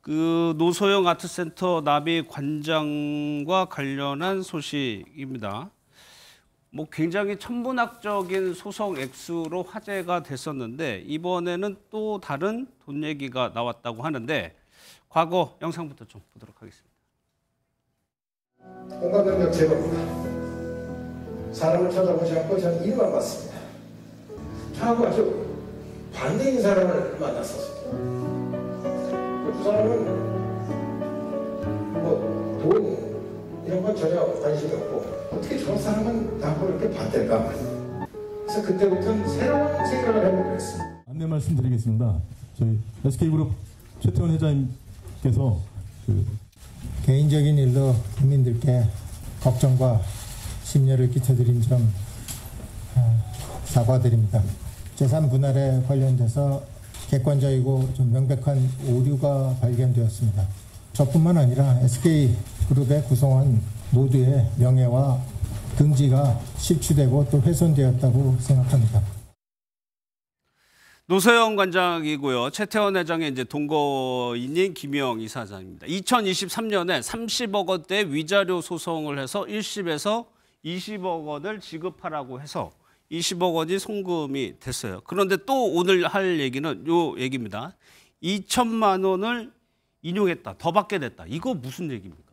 그 노소영 아트센터 나비 관장과 관련한 소식입니다. 뭐 굉장히 천문학적인 소송 액수로 화제가 됐었는데 이번에는 또 다른 돈 얘기가 나왔다고 하는데 과거 영상부터 좀 보도록 하겠습니다. 공감 능력 제로입니다. 사람을 찾아보지 않고 저는 일만 봤습니다. 저하고 아주 반대인 사람을 만났었습니다. 그 사람은 돈 이런 건 전혀 관심이 없고 어떻게 저 사람은 나하고 이렇게 반대일까? 그래서 그때부터는 새로운 생각을 해보기로 했습니다. 안내 말씀드리겠습니다. 저희 SK그룹 최태원 회장님께서 개인적인 일로 국민들께 걱정과 심려를 끼쳐드린 점 사과드립니다. 재산 분할에 관련돼서 객관적이고 좀 명백한 오류가 발견되었습니다. 저뿐만 아니라 SK그룹의 구성원 모두의 명예와 등지가 실추되고 또 훼손되었다고 생각합니다. 노소영 관장이고요. 최태원 회장의 이제 동거인인 김영 이사장입니다. 2023년에 30억 원대 위자료 소송을 해서 1심에서 20억 원을 지급하라고 해서 20억 원이 송금이 됐어요. 그런데 또 오늘 할 얘기는 요 얘기입니다. 2천만 원을 인용했다. 더 받게 됐다. 이거 무슨 얘기입니까?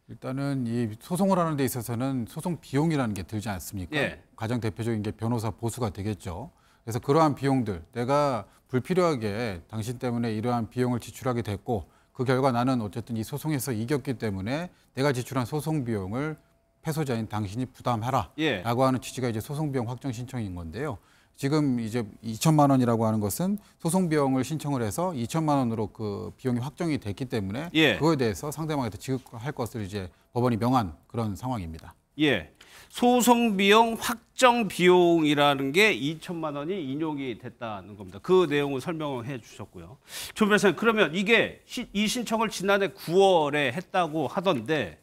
일단은 이 소송을 하는 데 있어서는 소송 비용이라는 게 들지 않습니까? 예. 가장 대표적인 게 변호사 보수가 되겠죠. 그래서 그러한 비용들, 내가 불필요하게 당신 때문에 이러한 비용을 지출하게 됐고 그 결과 나는 어쨌든 이 소송에서 이겼기 때문에 내가 지출한 소송 비용을 패소자인 당신이 부담해라 라고 하는 취지가 이제 소송 비용 확정 신청인 건데요. 지금 이제 2천만 원이라고 하는 것은 소송 비용을 신청을 해서 2천만 원으로 그 비용이 확정이 됐기 때문에 그거에 대해서 상대방한테 지급할 것을 이제 법원이 명한 그런 상황입니다. 예. 소송 비용 확정 비용이라는 게 2천만 원이 인용이 됐다는 겁니다. 그 내용을 설명을 해 주셨고요. 조 변호사님, 그러면 이게 이 신청을 지난해 9월에 했다고 하던데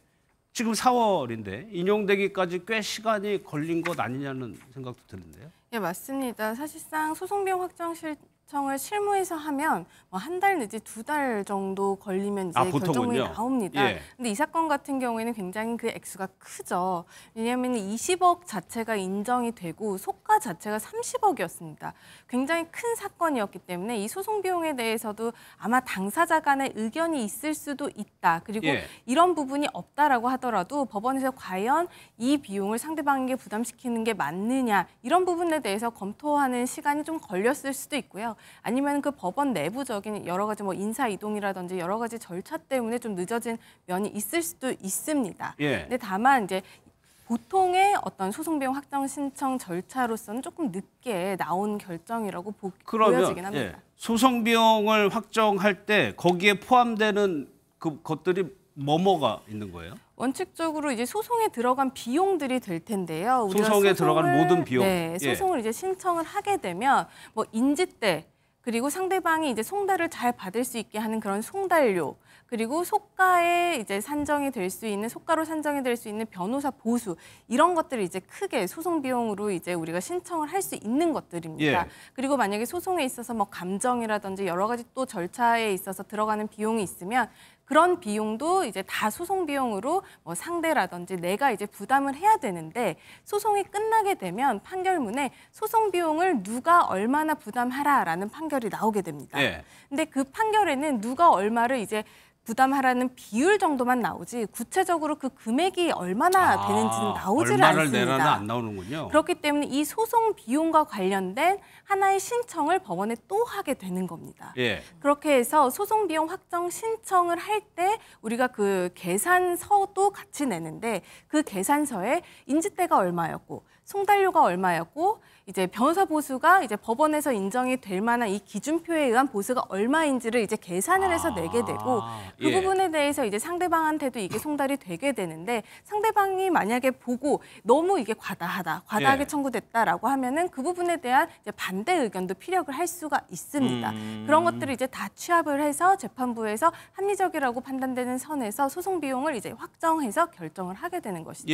지금 4월인데 인용되기까지 꽤 시간이 걸린 것 아니냐는 생각도 드는데요. 예, 맞습니다. 사실상 소송비용 확정 신청을 실무에서 하면 한 달 내지 2달 정도 걸리면 이제 결정이 나옵니다. 근데 이 사건 같은 경우에는 굉장히 그 액수가 크죠. 왜냐하면 20억 자체가 인정이 되고 속가 자체가 30억이었습니다. 굉장히 큰 사건이었기 때문에 이 소송 비용에 대해서도 아마 당사자 간의 의견이 있을 수도 있다. 그리고 이런 부분이 없다라고 하더라도 법원에서 과연 이 비용을 상대방에게 부담시키는 게 맞느냐 이런 부분에 대해서 검토하는 시간이 좀 걸렸을 수도 있고요. 아니면 그 법원 내부적인 여러 가지 인사 이동이라든지 여러 가지 절차 때문에 좀 늦어진 면이 있을 수도 있습니다. 근데 다만 이제 보통의 어떤 소송 비용 확정 신청 절차로서는 조금 늦게 나온 결정이라고 보여지긴 합니다. 소송 비용을 확정할 때 거기에 포함되는 그 것들이 뭐가 있는 거예요? 원칙적으로 이제 소송에 들어간 비용들이 될 텐데요. 우리가 소송에 들어간 모든 비용. 네, 소송을 이제 신청을 하게 되면 인지대 그리고 상대방이 이제 송달을 잘 받을 수 있게 하는 그런 송달료 그리고 속가에 이제 산정이 될 수 있는 속가로 산정이 될 수 있는 변호사 보수 이런 것들이 이제 크게 소송 비용으로 이제 우리가 신청을 할 수 있는 것들입니다. 그리고 만약에 소송에 있어서 감정이라든지 여러 가지 또 절차에 있어서 들어가는 비용이 있으면 그런 비용도 이제 다 소송 비용으로 상대라든지 내가 이제 부담을 해야 되는데 소송이 끝나게 되면 판결문에 소송 비용을 누가 얼마나 부담하라라는 판결이 나오게 됩니다. 근데 그 판결에는 누가 얼마를 이제 부담하라는 비율 정도만 나오지 구체적으로 그 금액이 얼마나 되는지는 나오지를 얼마를 않습니다. 내라는 안 나오는군요. 그렇기 때문에 이 소송 비용과 관련된 하나의 신청을 법원에 또 하게 되는 겁니다. 그렇게 해서 소송 비용 확정 신청을 할 때 우리가 그 계산서도 같이 내는데 그 계산서에 인지대가 얼마였고 송달료가 얼마였고 이제 변호사 보수가 이제 법원에서 인정이 될 만한 이 기준표에 의한 보수가 얼마인지를 이제 계산을 해서 내게 되고 그 부분에 대해서 이제 상대방한테도 이게 송달이 되게 되는데 상대방이 만약에 보고 너무 이게 과다하게 청구됐다라고 하면은 그 부분에 대한 이제 반대 의견도 피력을 할 수가 있습니다. 그런 것들을 이제 다 취합을 해서 재판부에서 합리적이라고 판단되는 선에서 소송 비용을 이제 확정해서 결정을 하게 되는 것이죠.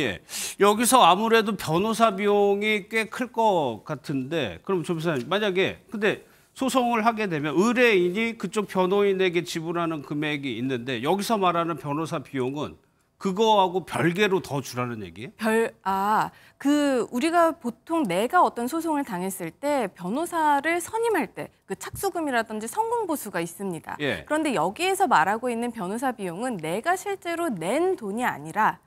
여기서 아무래도 변호사 비용이 꽤 클 것 같은데 그럼 조 변호사님 만약에 근데 소송을 하게 되면 의뢰인이 그쪽 변호인에게 지불하는 금액이 있는데 여기서 말하는 변호사 비용은 그거하고 별개로 더 주라는 얘기예요? 우리가 보통 내가 어떤 소송을 당했을 때 변호사를 선임할 때 그 착수금이라든지 성공보수가 있습니다. 예. 그런데 여기에서 말하고 있는 변호사 비용은 내가 실제로 낸 돈이 아니라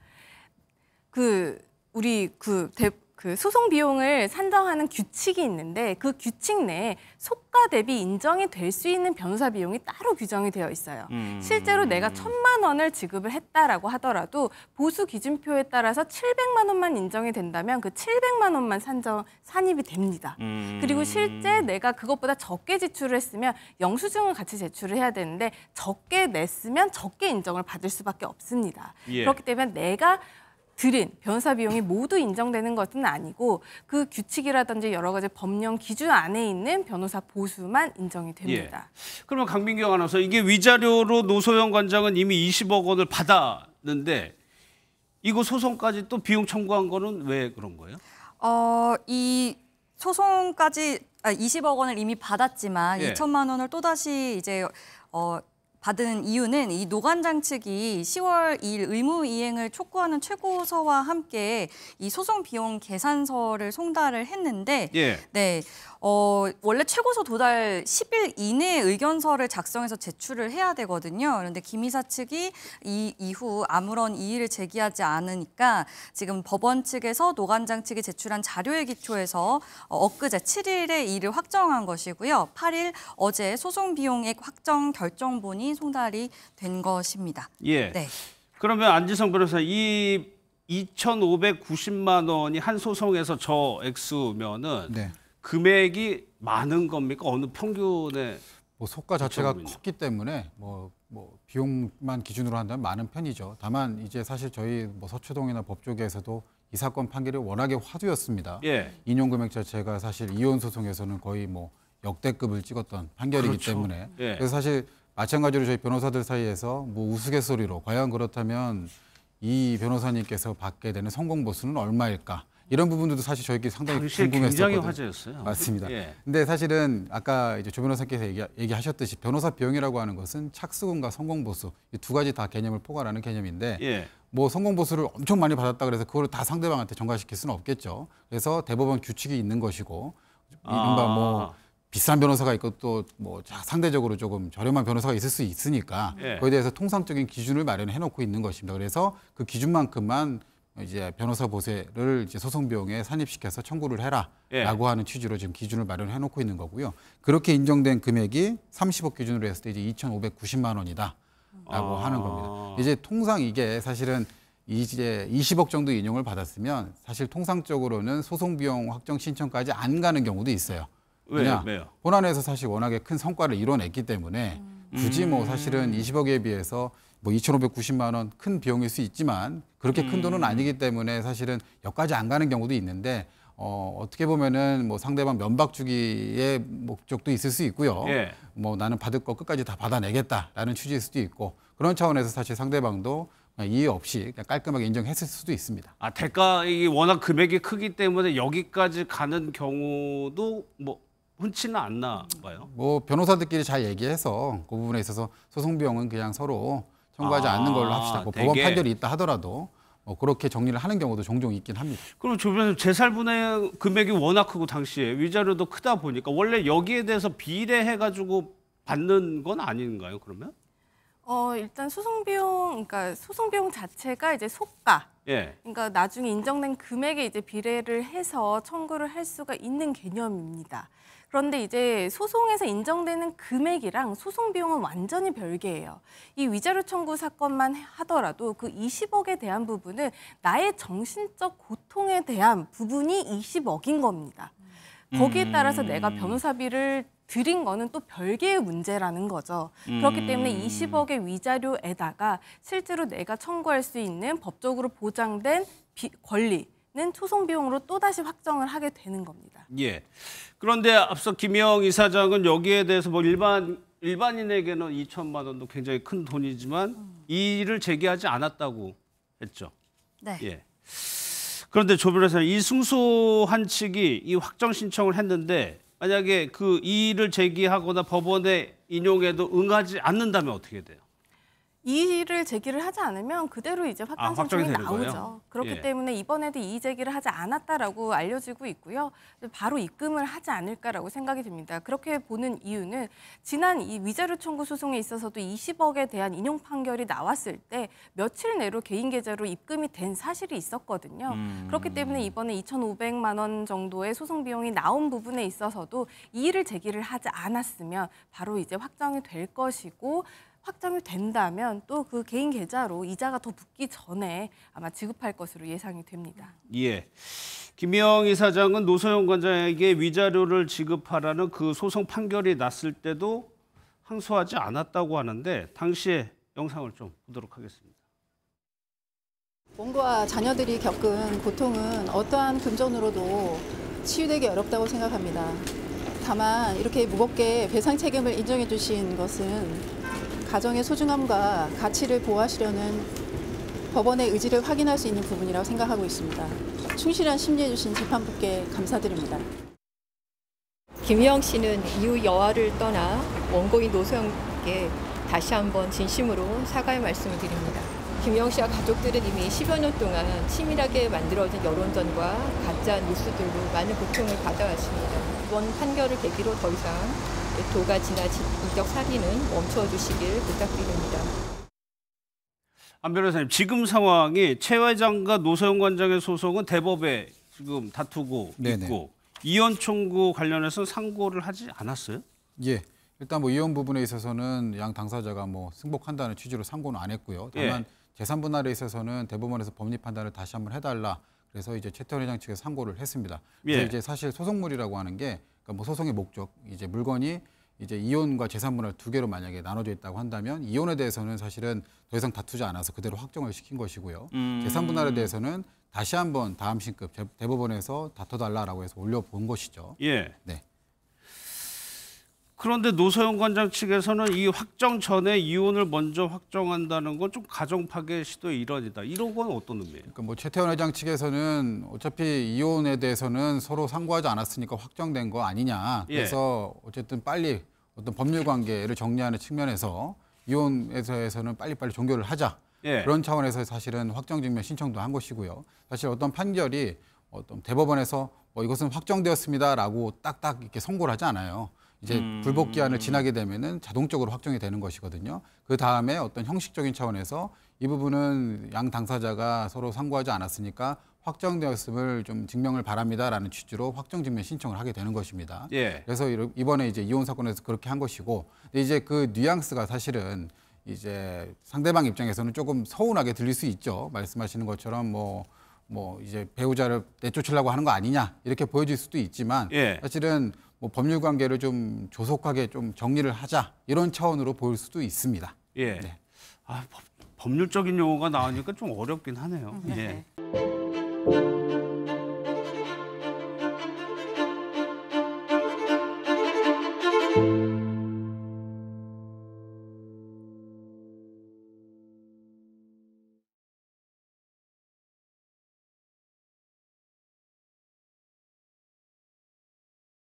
소송 비용을 산정하는 규칙이 있는데 그 규칙 내에 속가 대비 인정이 될 수 있는 변호사 비용이 따로 규정이 되어 있어요. 실제로 내가 1,000만 원을 지급을 했다라고 하더라도 보수 기준표에 따라서 700만 원만 인정이 된다면 그 700만 원만 산입이 됩니다. 그리고 실제 내가 그것보다 적게 지출을 했으면 영수증을 같이 제출을 해야 되는데 적게 냈으면 적게 인정을 받을 수밖에 없습니다. 예. 그렇기 때문에 내가 들인 변호사 비용이 모두 인정되는 것은 아니고 그 규칙이라든지 여러 가지 법령 기준 안에 있는 변호사 보수만 인정이 됩니다. 예. 그러면 강민경 아나운서 이게 위자료로 노소영 관장은 이미 20억 원을 받았는데 이거 소송까지 또 비용 청구한 거는 왜 그런 거예요? 이 소송까지 20억 원을 이미 받았지만 예. 2천만 원을 또다시 이제 받은 이유는 이 노관장 측이 10월 2일 의무 이행을 촉구하는 최고서와 함께 이 소송 비용 계산서를 송달을 했는데 예. 네. 원래 최고서 도달 10일 이내에 의견서를 작성해서 제출을 해야 되거든요. 그런데 김 이사 측이 이후 아무런 이의를 제기하지 않으니까 지금 법원 측에서 노관장 측이 제출한 자료에 기초해서 엊그제 7일에 이를 확정한 것이고요. 8일 어제 소송 비용액 확정 결정본이 송달이 된 것입니다. 예. 네. 그러면 안지성 변호사 이 2,590만 원이 한 소송에서 저 액수면은 네. 금액이 많은 겁니까? 어느 평균의 뭐 속가 자체가 그렇죠. 컸기 때문에 뭐 비용만 기준으로 한다면 많은 편이죠. 다만 이제 사실 저희 뭐 서초동이나 법조계에서도 이 사건 판결이 워낙에 화두였습니다. 예. 인용 금액 자체가 사실 이혼 소송에서는 거의 뭐 역대급을 찍었던 판결이기 그렇죠. 때문에 예. 그래서 사실 마찬가지로 저희 변호사들 사이에서 뭐 우스갯소리로 과연 그렇다면 이 변호사님께서 받게 되는 성공보수는 얼마일까? 이런 부분들도 사실 저희끼리 상당히 당시에 궁금했었거든요. 굉장히 화제였어요. 맞습니다. 예. 근데 사실은 아까 이제 조 변호사께서 얘기하셨듯이 변호사 비용이라고 하는 것은 착수금과 성공보수 이 두 가지 다 개념을 포괄하는 개념인데 예. 뭐 성공보수를 엄청 많이 받았다 그래서 그걸 다 상대방한테 전가시킬 수는 없겠죠. 그래서 대법원 규칙이 있는 것이고 이른바 뭐 비싼 변호사가 있고 또 뭐 상대적으로 조금 저렴한 변호사가 있을 수 있으니까 예. 그거에 대해서 통상적인 기준을 마련해 놓고 있는 것입니다. 그래서 그 기준만큼만 이제 변호사 보세를 이제 소송 비용에 산입시켜서 청구를 해라라고 예. 하는 취지로 지금 기준을 마련해 놓고 있는 거고요. 그렇게 인정된 금액이 30억 기준으로 했을 때 이제 2,590만 원이다라고 하는 겁니다. 이제 통상 이게 사실은 이제 20억 정도 인용을 받았으면 사실 통상적으로는 소송 비용 확정 신청까지 안 가는 경우도 있어요. 왜요? 본안에서 사실 워낙에 큰 성과를 이뤄냈기 때문에 굳이 뭐 사실은 20억에 비해서 뭐 2,590만 원 큰 비용일 수 있지만 그렇게 큰 돈은 아니기 때문에 사실은 여기까지 안 가는 경우도 있는데 어떻게 보면은 뭐 상대방 면박 주기의 목적도 있을 수 있고요. 예. 뭐 나는 받을 거 끝까지 다 받아내겠다라는 취지일 수도 있고 그런 차원에서 사실 상대방도 이의 없이 그냥 깔끔하게 인정했을 수도 있습니다. 대가 이게 워낙 금액이 크기 때문에 여기까지 가는 경우도 뭐 흔치는 않나 봐요. 뭐 변호사들끼리 잘 얘기해서 그 부분에 있어서 소송 비용은 그냥 서로 청구하지 않는 걸로 합시다. 뭐 법원 판결이 있다 하더라도 그렇게 정리를 하는 경우도 종종 있긴 합니다. 그럼 주변에서 재살분의 금액이 워낙 크고 당시에 위자료도 크다 보니까 원래 여기에 대해서 비례해가지고 받는 건 아닌가요? 그러면? 일단 소송 비용 자체가 이제 속가. 예. 그러니까 나중에 인정된 금액에 이제 비례를 해서 청구를 할 수가 있는 개념입니다. 그런데 이제 소송에서 인정되는 금액이랑 소송 비용은 완전히 별개예요. 이 위자료 청구 사건만 하더라도 그 20억에 대한 부분은 나의 정신적 고통에 대한 부분이 20억인 겁니다. 거기에 따라서 내가 변호사비를 드린 거는 또 별개의 문제라는 거죠. 그렇기 때문에 20억의 위자료에다가 실제로 내가 청구할 수 있는 법적으로 보장된 권리는 소송 비용으로 또다시 확정을 하게 되는 겁니다. 예. 그런데 앞서 김영 이사장은 여기에 대해서 뭐 일반인에게는 2천만 원도 굉장히 큰 돈이지만 이의를 제기하지 않았다고 했죠. 네. 예. 그런데 조 변호사님, 이 승소한 측이 이 확정 신청을 했는데 만약에 그 이의를 제기하거나 법원에 인용해도 응하지 않는다면 어떻게 돼요? 이의를 제기를 하지 않으면 그대로 이제 확정 신청이 나오죠. 거예요? 그렇기 예. 때문에 이번에도 이의 제기를 하지 않았다라고 알려지고 있고요. 바로 입금을 하지 않을까라고 생각이 듭니다. 그렇게 보는 이유는 지난 이 위자료 청구 소송에 있어서도 20억에 대한 인용 판결이 나왔을 때 며칠 내로 개인 계좌로 입금이 된 사실이 있었거든요. 그렇기 때문에 이번에 2,500만 원 정도의 소송 비용이 나온 부분에 있어서도 이의를 제기를 하지 않았으면 바로 이제 확정이 될 것이고 확정이 된다면 또 그 개인 계좌로 이자가 더 붙기 전에 아마 지급할 것으로 예상이 됩니다. 예. 김영 이사장은 노소영 관장에게 위자료를 지급하라는 그 소송 판결이 났을 때도 항소하지 않았다고 하는데 당시의 영상을 좀 보도록 하겠습니다. 본부와 자녀들이 겪은 고통은 어떠한 금전으로도 치유되기 어렵다고 생각합니다. 다만 이렇게 무겁게 배상 책임을 인정해 주신 것은 가정의 소중함과 가치를 보호하시려는 법원의 의지를 확인할 수 있는 부분이라고 생각하고 있습니다. 충실한 심리해 주신 재판부께 감사드립니다. 김영 씨는 이후 여아를 떠나 원고인 노소영께 다시 한번 진심으로 사과의 말씀을 드립니다. 김영 씨와 가족들은 이미 10여 년 동안 치밀하게 만들어진 여론전과 가짜 뉴스들로 많은 고통을 받아왔습니다. 이번 판결을 계기로 더 이상 도가 지나친 인격 살인은 멈춰주시길 부탁드립니다. 안 변호사님, 지금 상황이 최 회장과 노소영 관장의 소송은 대법에 지금 다투고 네네. 있고 이혼 청구 관련해서 상고를 하지 않았어요? 예. 일단 뭐 이혼 부분에 있어서는 양 당사자가 뭐 승복한다는 취지로 상고는 안 했고요. 다만 재산 분할에 있어서는 대법원에서 법리 판단을 다시 한번 해달라. 그래서 이제 최태원 회장 측에서 상고를 했습니다. 그래서 이제 사실 소송물이라고 하는 게 그러니까 뭐 소송의 목적, 이제 물건이 이제 이혼과 재산 분할 두 개로 만약에 나눠져 있다고 한다면 이혼에 대해서는 사실은 더 이상 다투지 않아서 그대로 확정을 시킨 것이고요. 재산 분할에 대해서는 다시 한번 다음 신급 대법원에서 다퉈달라라고 해서 올려본 것이죠. 예. 네. 그런데 노소영 관장 측에서는 이 확정 전에 이혼을 먼저 확정한다는 건 좀 가정 파괴 시도의 일환이다. 이런 건 어떤 의미예요? 그러니까 뭐 최태원 회장 측에서는 어차피 이혼에 대해서는 서로 상고하지 않았으니까 확정된 거 아니냐. 그래서 어쨌든 빨리 어떤 법률 관계를 정리하는 측면에서 이혼에 대해서는 빨리빨리 종결을 하자. 그런 차원에서 사실은 확정 증명 신청도 한 것이고요. 사실 어떤 판결이 어떤 대법원에서 뭐 이것은 확정되었습니다라고 딱딱 이렇게 선고를 하지 않아요. 이제 불복 기한을 지나게 되면은 자동적으로 확정이 되는 것이거든요. 그 다음에 어떤 형식적인 차원에서 이 부분은 양 당사자가 서로 상고하지 않았으니까 확정되었음을 좀 증명을 바랍니다라는 취지로 확정 증명 신청을 하게 되는 것입니다. 그래서 이번에 이제 이혼 사건에서 그렇게 한 것이고, 근데 이제 그 뉘앙스가 사실은 이제 상대방 입장에서는 조금 서운하게 들릴 수 있죠. 말씀하시는 것처럼 뭐 이제 배우자를 내쫓으려고 하는 거 아니냐 이렇게 보여질 수도 있지만 사실은 뭐 법률 관계를 좀 조속하게 좀 정리를 하자 이런 차원으로 보일 수도 있습니다. 네. 법률적인 용어가 나오니까 좀 어렵긴 하네요.